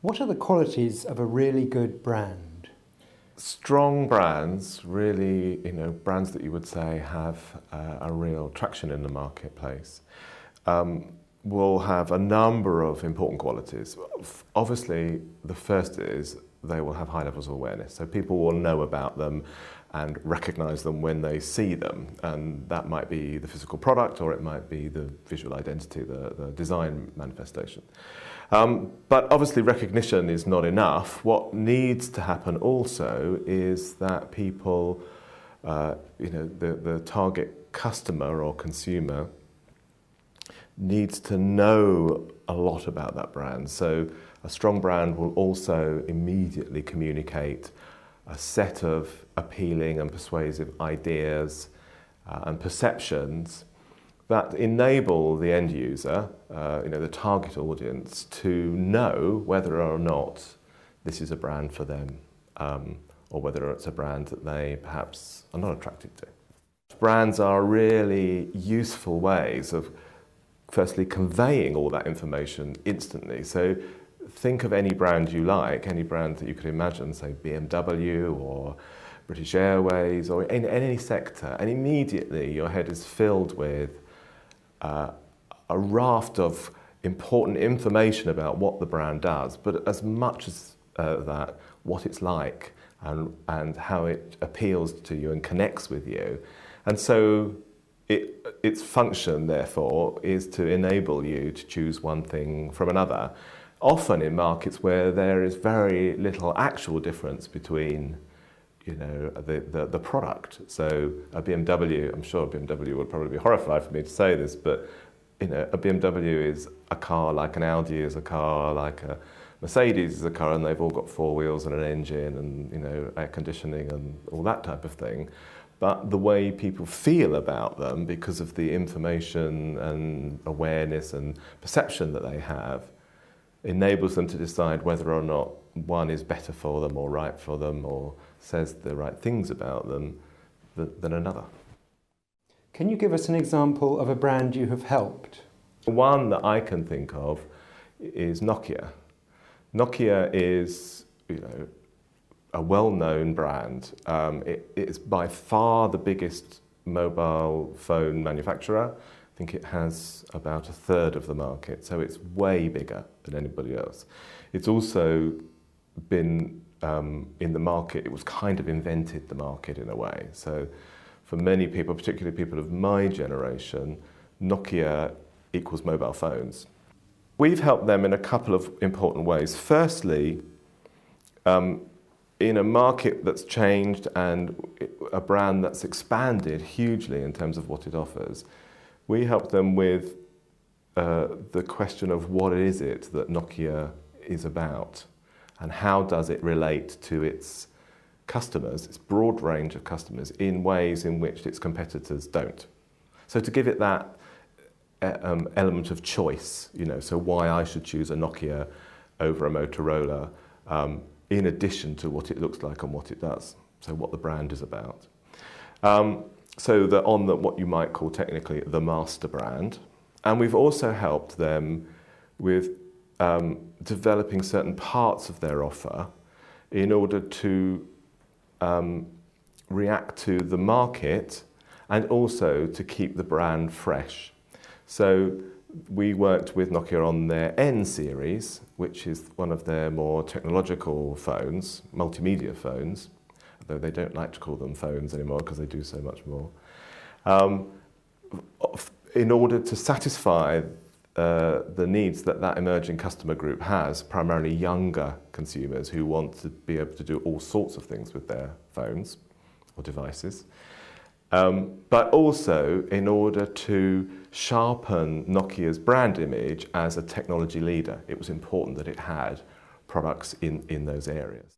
What are the qualities of a really good brand? Strong brands, really, brands that you would say have a real traction in the marketplace, will have a number of important qualities. Obviously, the first is they will have high levels of awareness. So people will know about them and recognize them when they see them. And that might be the physical product, or it might be the visual identity, the design manifestation. But obviously recognition is not enough. What needs to happen also is that people, the target customer or consumer needs to know a lot about that brand. So a strong brand will also immediately communicate a set of appealing and persuasive ideas and perceptions that enable the end user, the target audience, to know whether or not this is a brand for them, or whether it's a brand that they perhaps are not attracted to. Brands are really useful ways of firstly conveying all that information instantly. So think of any brand you like, any brand that you could imagine, say BMW or British Airways or in any sector, and immediately your head is filled with a raft of important information about what the brand does, but as much as that, what it's like and how it appeals to you and connects with you. And so its function, therefore, is to enable you to choose one thing from another, often in markets where there is very little actual difference between the product. So a BMW, I'm sure a BMW would probably be horrified for me to say this, but a BMW is a car like an Audi is a car, like a Mercedes is a car, and they've all got four wheels and an engine and air conditioning and all that type of thing. But the way people feel about them, because of the information and awareness and perception that they have, enables them to decide whether or not one is better for them or right for them or says the right things about them than another. Can you give us an example of a brand you have helped? One that I can think of is Nokia. Nokia is, a well-known brand. It's by far the biggest mobile phone manufacturer. I think it has about a third of the market, so it's way bigger than anybody else. It's also been in the market, it was kind of invented the market in a way. So for many people, particularly people of my generation, Nokia equals mobile phones. We've helped them in a couple of important ways. Firstly, in a market that's changed and a brand that's expanded hugely in terms of what it offers, we help them with the question of what is it that Nokia is about and how does it relate to its customers, its broad range of customers, in ways in which its competitors don't. So to give it that element of choice, so why I should choose a Nokia over a Motorola, in addition to what it looks like and what it does, so what the brand is about. So what you might call technically the master brand. And we've also helped them with developing certain parts of their offer in order to react to the market and also to keep the brand fresh. So we worked with Nokia on their N series, which is one of their more technological phones, multimedia phones, though they don't like to call them phones anymore because they do so much more, in order to satisfy the needs that emerging customer group has, primarily younger consumers who want to be able to do all sorts of things with their phones or devices, but also in order to sharpen Nokia's brand image as a technology leader. It was important that it had products in those areas.